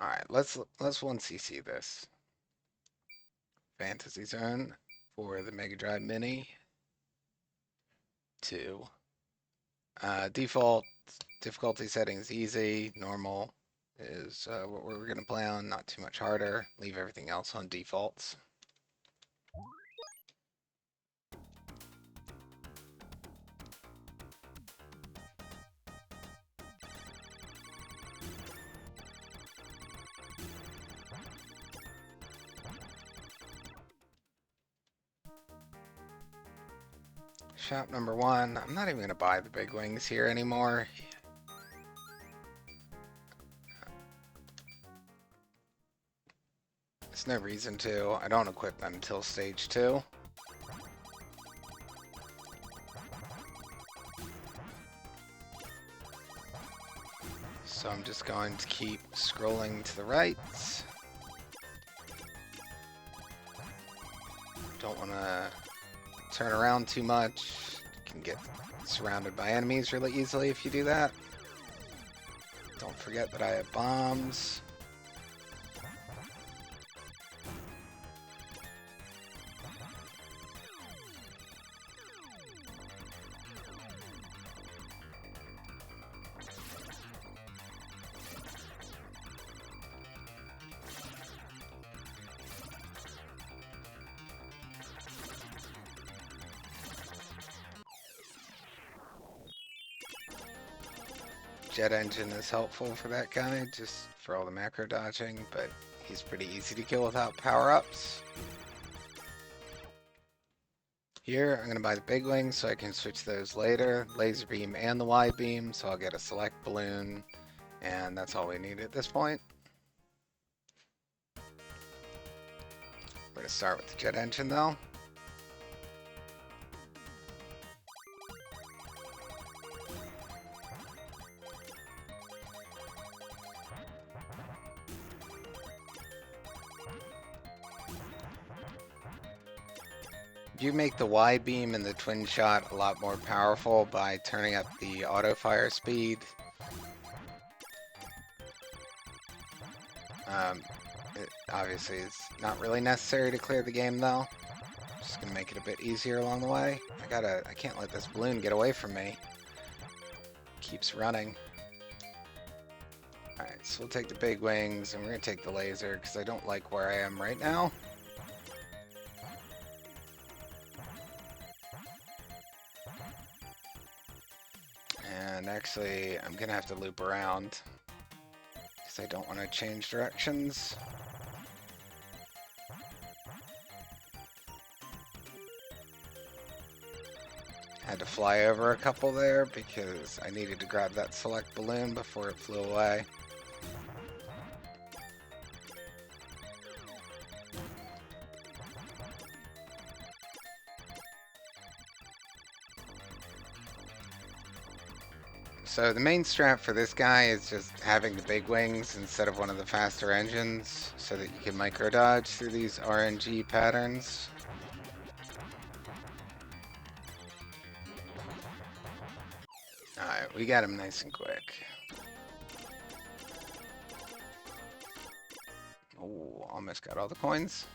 Alright, let's 1cc this. Fantasy Zone for the Mega Drive Mini 2. Default difficulty settings easy, normal is what we're going to play on, not too much harder. Leave everything else on defaults. Shop number 1. I'm not even going to buy the big wings here anymore. There's no reason to. I don't equip them until stage 2. So I'm just going to keep scrolling to the right. Don't want to turn around too much. You can get surrounded by enemies really easily if you do that. Don't forget that I have bombs. Jet engine is helpful for that guy, just for all the macro dodging, but he's pretty easy to kill without power-ups. Here, I'm going to buy the big wings so I can switch those later. Laser beam and the wide beam, so I'll get a select balloon, and that's all we need at this point. We're going to start with the jet engine though. You make the wide beam and the twin shot a lot more powerful by turning up the auto fire speed. It obviously is not really necessary to clear the game though. Just gonna make it a bit easier along the way. I can't let this balloon get away from me. Keeps running. Alright, so we'll take the big wings and we're gonna take the laser because I don't like where I am right now. And actually, I'm gonna have to loop around because I don't want to change directions. Had to fly over a couple there because I needed to grab that select balloon before it flew away. So the main strat for this guy is just having the big wings instead of one of the faster engines so that you can micro dodge through these RNG patterns. Alright, we got him nice and quick. Oh, almost got all the coins.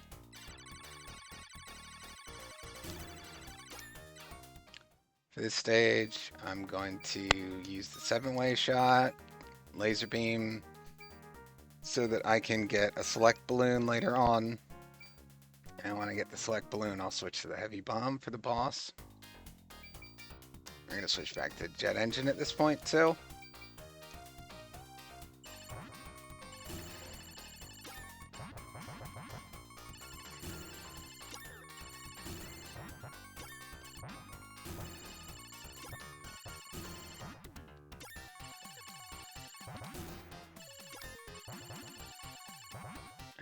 For this stage, I'm going to use the 7-way shot, laser beam, so that I can get a select balloon later on. And when I get the select balloon, I'll switch to the heavy bomb for the boss. We're going to switch back to jet engine at this point too.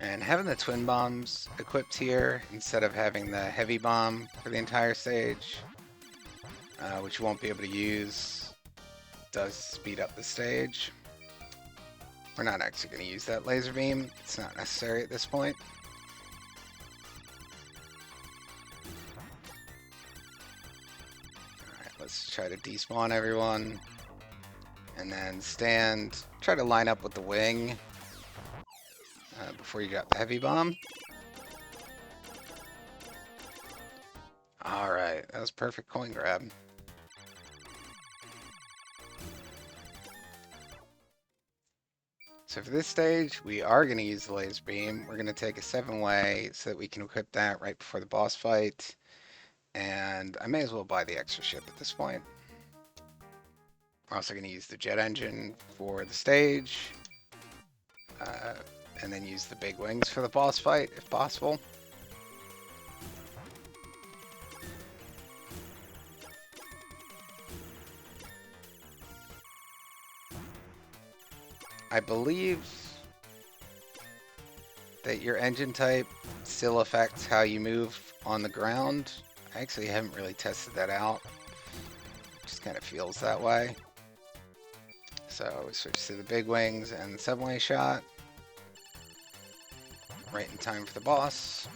And having the twin bombs equipped here instead of having the heavy bomb for the entire stage, which you won't be able to use, does speed up the stage. We're not actually going to use that laser beam. It's not necessary at this point. Alright, let's try to despawn everyone. And then stand, try to line up with the wing. before you drop the heavy bomb. Alright, that was perfect coin grab. So for this stage, we are going to use the laser beam. We're going to take a 7-way so that we can equip that right before the boss fight. And I may as well buy the extra ship at this point. We're also going to use the jet engine for the stage. And then use the big wings for the boss fight, if possible. I believe that your engine type still affects how you move on the ground. I actually haven't really tested that out. Just kind of feels that way. So we switch to the big wings and the 7-way shot. Right in time for the boss.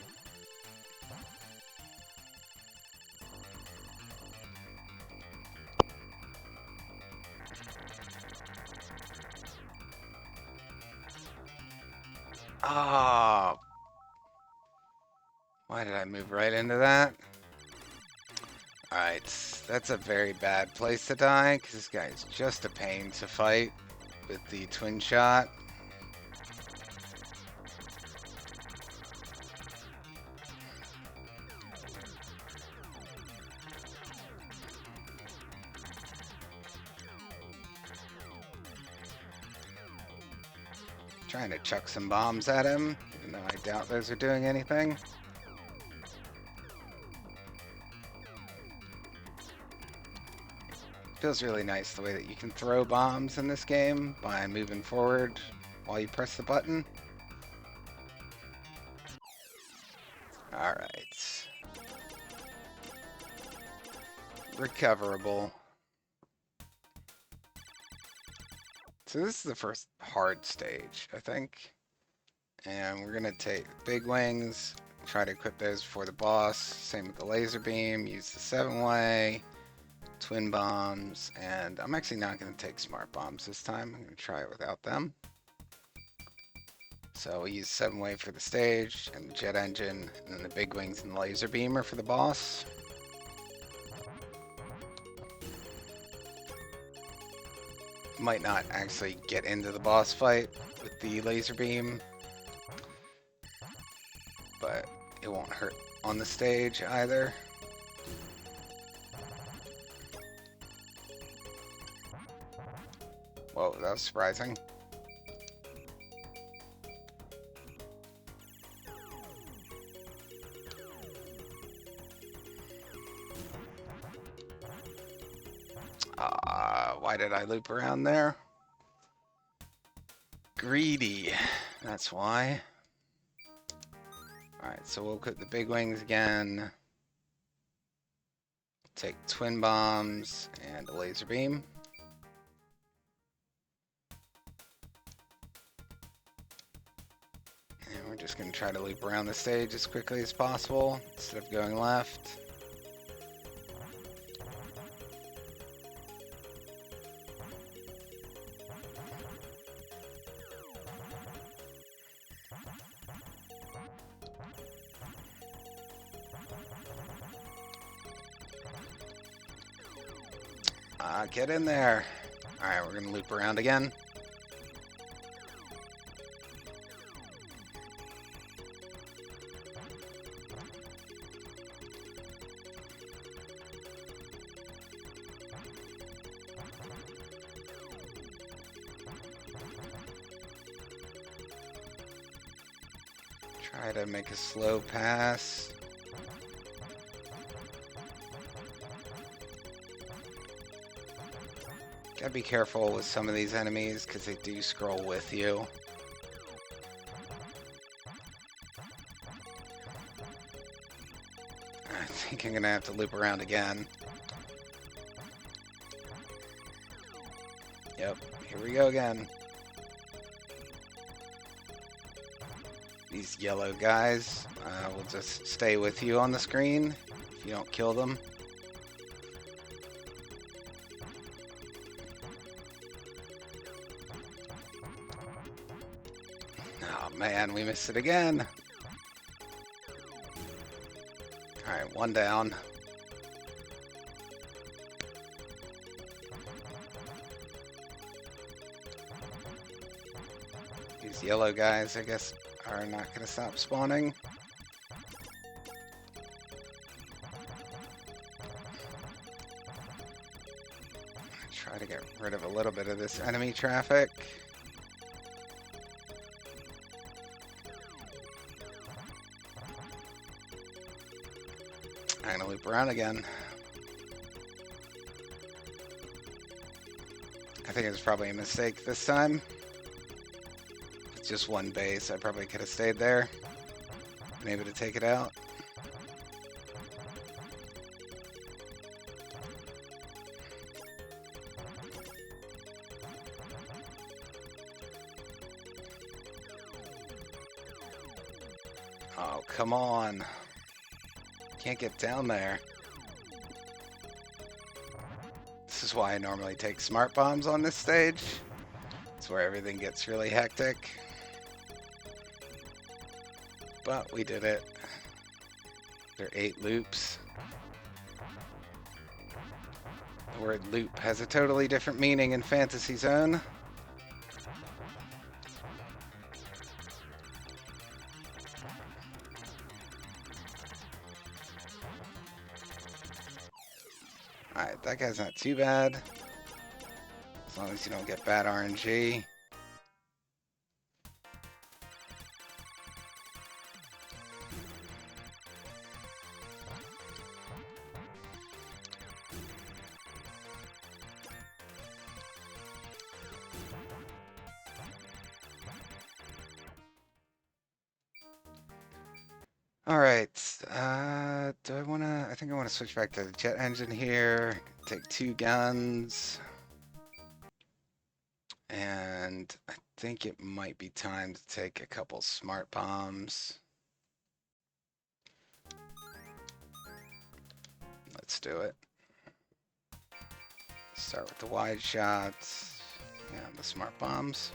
Ah, why did I move right into that? Alright, that's a very bad place to die, because this guy is just a pain to fight with the twin shot. Trying to chuck some bombs at him, even though I doubt those are doing anything. Feels really nice the way that you can throw bombs in this game by moving forward while you press the button. Alright. Recoverable. So this is the first hard stage, I think. And we're going to take big wings, try to equip those before the boss. Same with the laser beam, use the 7-way, twin bombs, and I'm actually not going to take smart bombs this time. I'm going to try it without them. So we'll use 7-way for the stage, and the jet engine, and then the big wings and the laser beamer for the boss. Might not actually get into the boss fight with the laser beam, but it won't hurt on the stage either. Whoa, that was surprising. Why did I loop around there? Greedy, that's why. Alright, so we'll put the big wings again. Take twin bombs and a laser beam. And we're just going to try to loop around the stage as quickly as possible instead of going left. Get in there. Alright, we're going to loop around again. Try to make a slow pass. Gotta be careful with some of these enemies because they do scroll with you. I think I'm gonna have to loop around again. Yep, here we go again. These yellow guys will just stay with you on the screen if you don't kill them. Oh man, we missed it again. Alright, one down. These yellow guys, I guess, are not going to stop spawning. Try to get rid of a little bit of this enemy traffic. I'm gonna loop around again. I think it was probably a mistake this time. It's just one base. I probably could have stayed there. Been able to take it out. Oh, come on. Can't get down there. This is why I normally take smart bombs on this stage. It's where everything gets really hectic. But we did it. There are 8 loops. The word loop has a totally different meaning in Fantasy Zone. Alright, that guy's not too bad. As long as you don't get bad RNG. Alright, do I wanna, I think I wanna switch back to the jet engine here, take 2 guns, and I think it might be time to take a couple smart bombs. Let's do it. Start with the wide shots, and the smart bombs.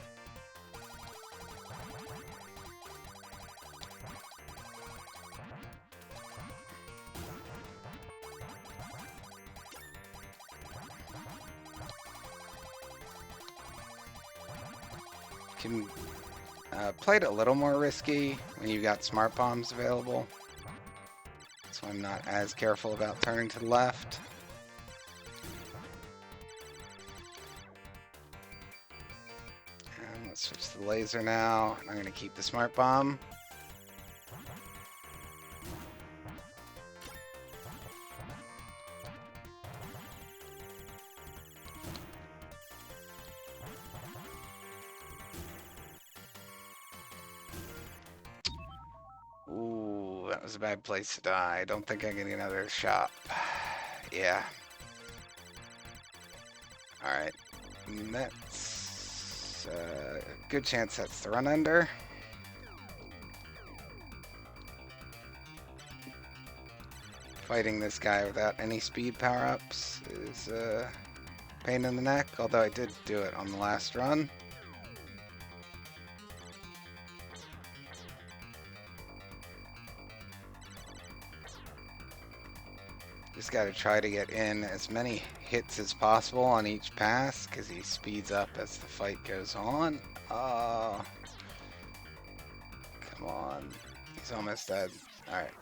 Can play it a little more risky when you've got smart bombs available. So I'm not as careful about turning to the left. And let's switch to the laser now. I'm going to keep the smart bomb. Ooh, that was a bad place to die. I don't think I get another shot. Yeah. Alright. That's a good chance that's the run under. Fighting this guy without any speed power-ups is a pain in the neck, although I did do it on the last run. Just got to try to get in as many hits as possible on each pass, because he speeds up as the fight goes on. Oh, come on. He's almost dead. Alright.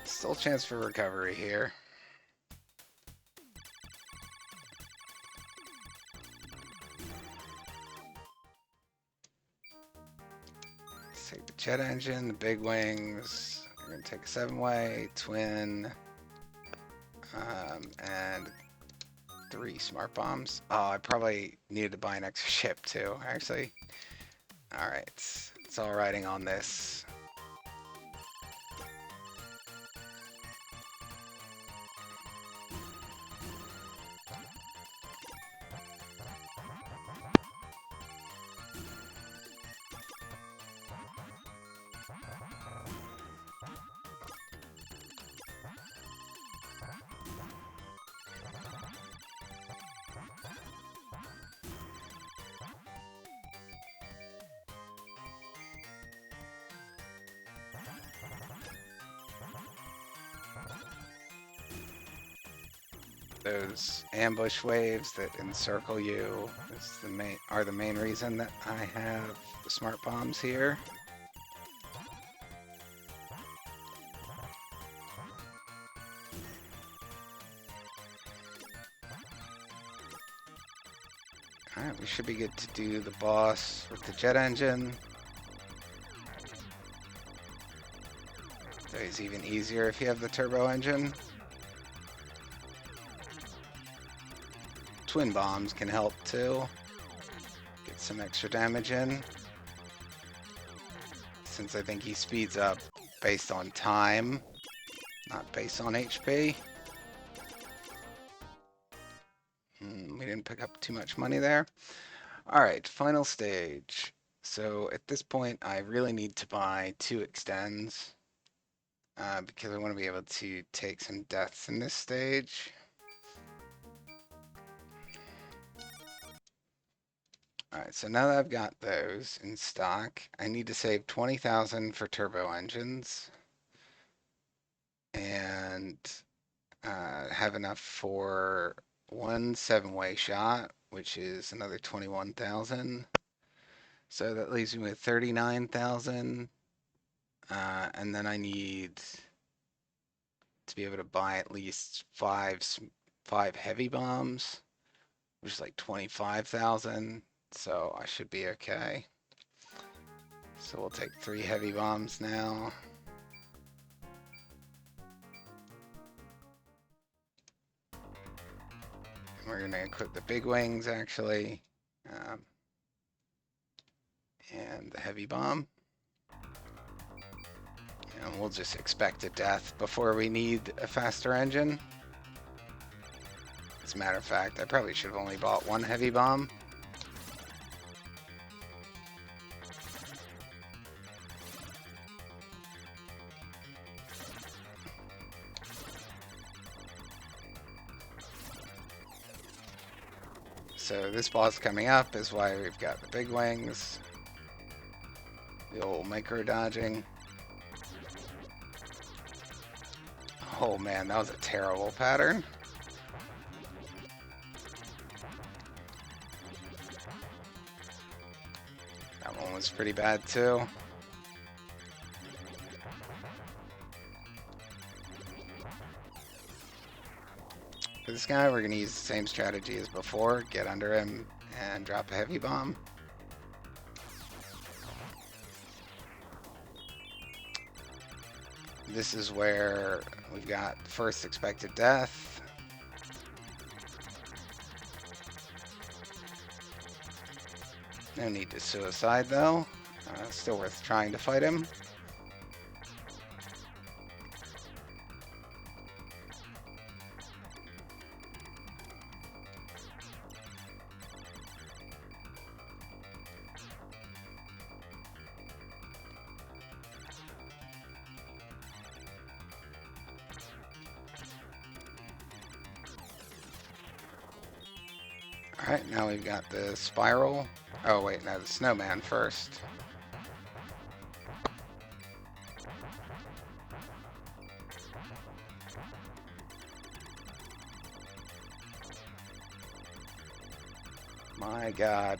Still a chance for recovery here. Let's take the jet engine, the big wings. We're going to take a 7-way, twin, and 3 smart bombs. Oh, I probably needed to buy an extra ship too, actually. Alright, it's all riding on this. those ambush waves that encircle you are the main reason that I have the smart bombs here. Alright, we should be good to do the boss with the jet engine. So it's even easier if you have the turbo engine. Twin bombs can help too. Get some extra damage in. Since I think he speeds up based on time, not based on HP. We didn't pick up too much money there. Alright, final stage. So at this point, I really need to buy 2 extends. Because I want to be able to take some deaths in this stage. Alright, so now that I've got those in stock, I need to save 20,000 for turbo engines. And have enough for 1 7-way shot, which is another 21,000. So that leaves me with 39,000. And then I need to be able to buy at least 5 heavy bombs, which is like 25,000. So I should be okay. So we'll take 3 heavy bombs now. And we're going to equip the big wings, actually. And the heavy bomb. And we'll just expect a death before we need a faster engine. As a matter of fact, I probably should have only bought 1 heavy bomb. So this boss coming up is why we've got the big wings. The old micro dodging. Oh man, that was a terrible pattern. That one was pretty bad too. For this guy, we're going to use the same strategy as before. Get under him and drop a heavy bomb. This is where we've got first expected death. No need to suicide though. Still worth trying to fight him. Alright, now we've got the spiral. Oh wait, no, the snowman first. My God.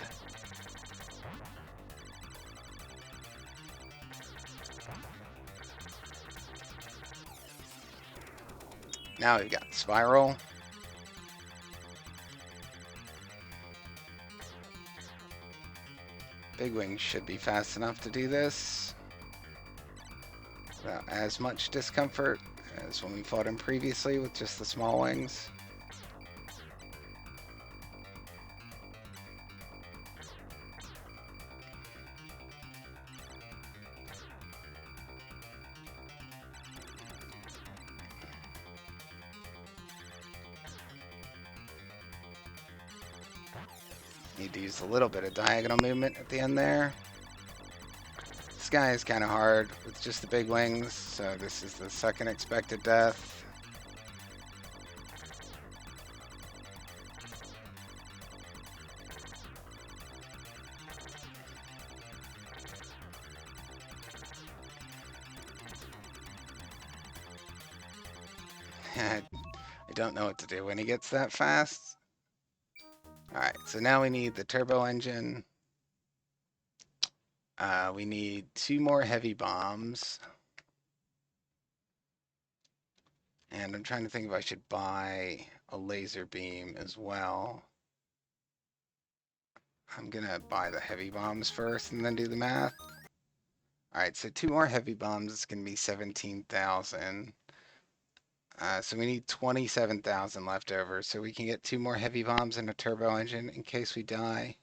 Now we've got the spiral. Big wings should be fast enough to do this without as much discomfort as when we fought him previously with just the small wings. Need to use a little bit of diagonal movement at the end there. This guy is kind of hard with just the big wings, so this is the second expected death. I don't know what to do when he gets that fast. Alright, so now we need the turbo engine. We need 2 more heavy bombs. And I'm trying to think if I should buy a laser beam as well. I'm gonna buy the heavy bombs first and then do the math. Alright, so 2 more heavy bombs is gonna be 17,000. So we need 27,000 left over, so we can get 2 more heavy bombs and a turbo engine in case we die.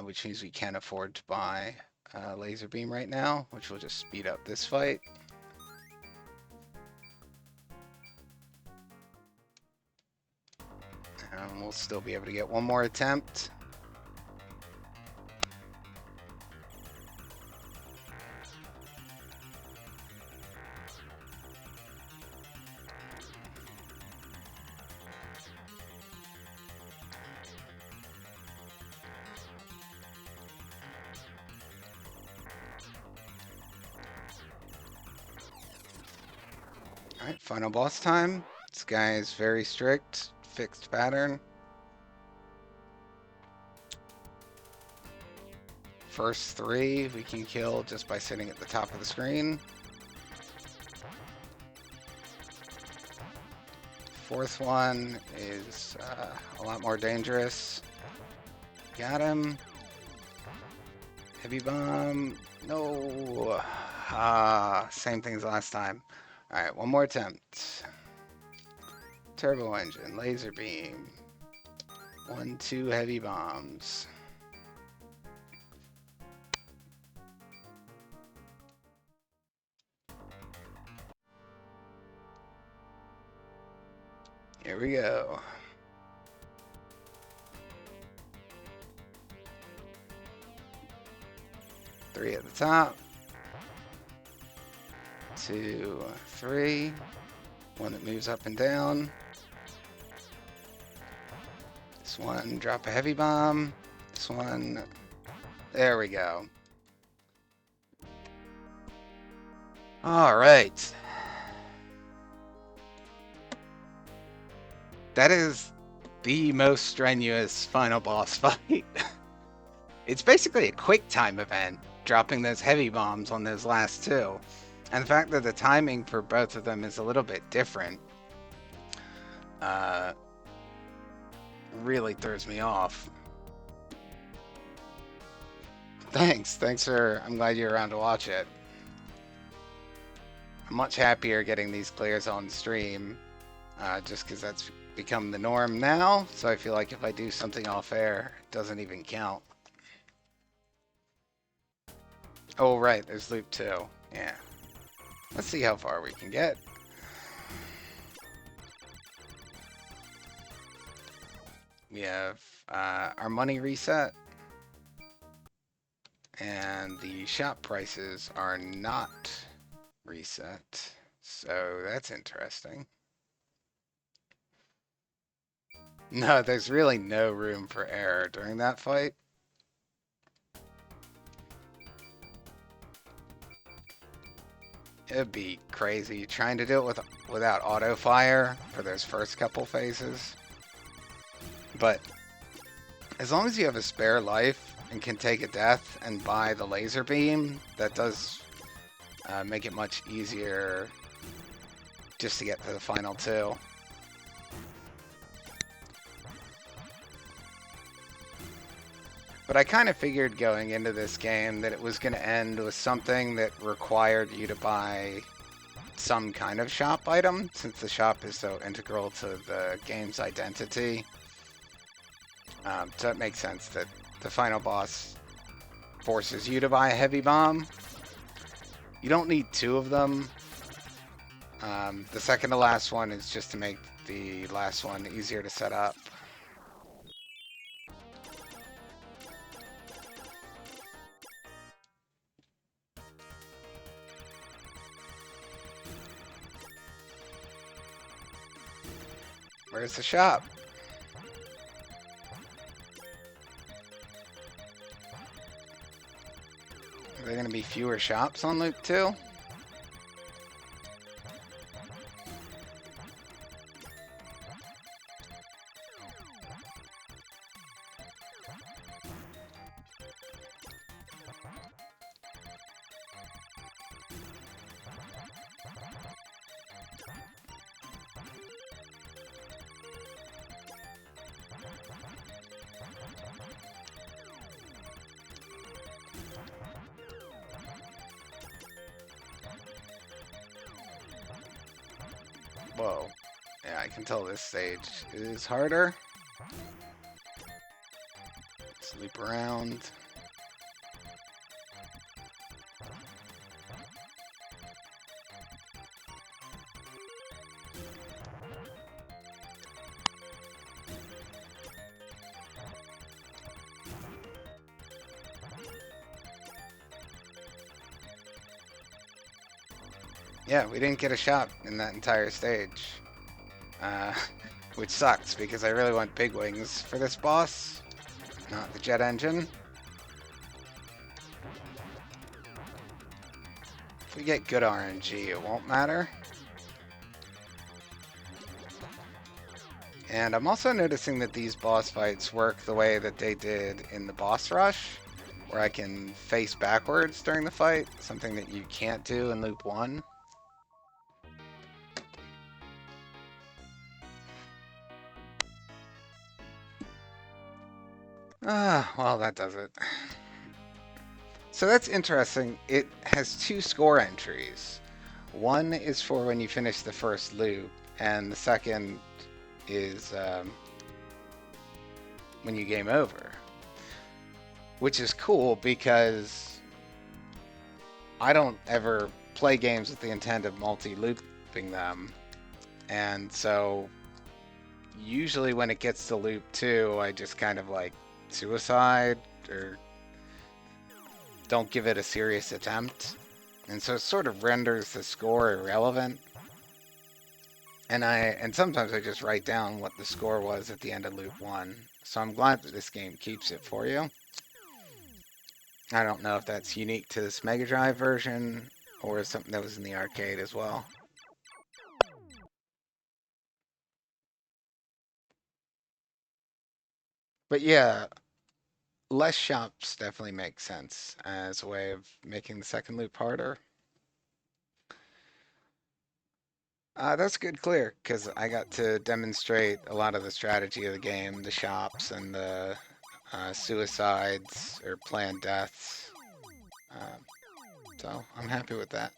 Which means we can't afford to buy a laser beam right now, which will just speed up this fight. And we'll still be able to get 1 more attempt. Alright, final boss time. This guy is very strict, fixed pattern. First 3 we can kill just by sitting at the top of the screen. 4th one is a lot more dangerous. Got him. Heavy bomb. No. Same thing as last time. Alright, 1 more attempt. Turbo engine, laser beam. 1, 2 heavy bombs. Here we go. Three at the top. 2, 3. 1 that moves up and down. This one, drop a heavy bomb. This one, there we go. All right. That is the most strenuous final boss fight. It's basically a quick time event, dropping those heavy bombs on those last 2. And the fact that the timing for both of them is a little bit different really throws me off. Thanks for, I'm glad you're around to watch it. I'm much happier getting these clears on stream, just because that's become the norm now, so I feel like if I do something off air, it doesn't even count. Oh right, there's loop 2, yeah. Let's see how far we can get. We have our money reset, and the shop prices are not reset, so that's interesting. No, there's really no room for error during that fight. It'd be crazy trying to do it without auto fire for those first couple phases. But as long as you have a spare life and can take a death and buy the laser beam, that does make it much easier just to get to the final 2. But I kind of figured going into this game that it was going to end with something that required you to buy some kind of shop item, since the shop is so integral to the game's identity. So it makes sense that the final boss forces you to buy a heavy bomb. You don't need 2 of them. The second to last one is just to make the last one easier to set up. Where's the shop? Are there going to be fewer shops on Loop 2? Whoa. Yeah, I can tell this stage is harder. Let's loop around. Yeah, we didn't get a shot in that entire stage. Which sucks, because I really want big wings for this boss, not the jet engine. If we get good RNG, it won't matter. And I'm also noticing that these boss fights work the way that they did in the boss rush, where I can face backwards during the fight, something that you can't do in loop 1. Well, that does it. So that's interesting. It has 2 score entries. One is for when you finish the first loop, and the second is when you game over. Which is cool because I don't ever play games with the intent of multi-looping them. And so usually when it gets to loop 2, I just kind of like suicide or don't give it a serious attempt. And so it sort of renders the score irrelevant. And sometimes I just write down what the score was at the end of loop 1. So I'm glad that this game keeps it for you. I don't know if that's unique to this Mega Drive version or something that was in the arcade as well. But yeah, less shops definitely makes sense as a way of making the second loop harder. That's good clear, because I got to demonstrate a lot of the strategy of the game, the shops and the suicides or planned deaths. So I'm happy with that.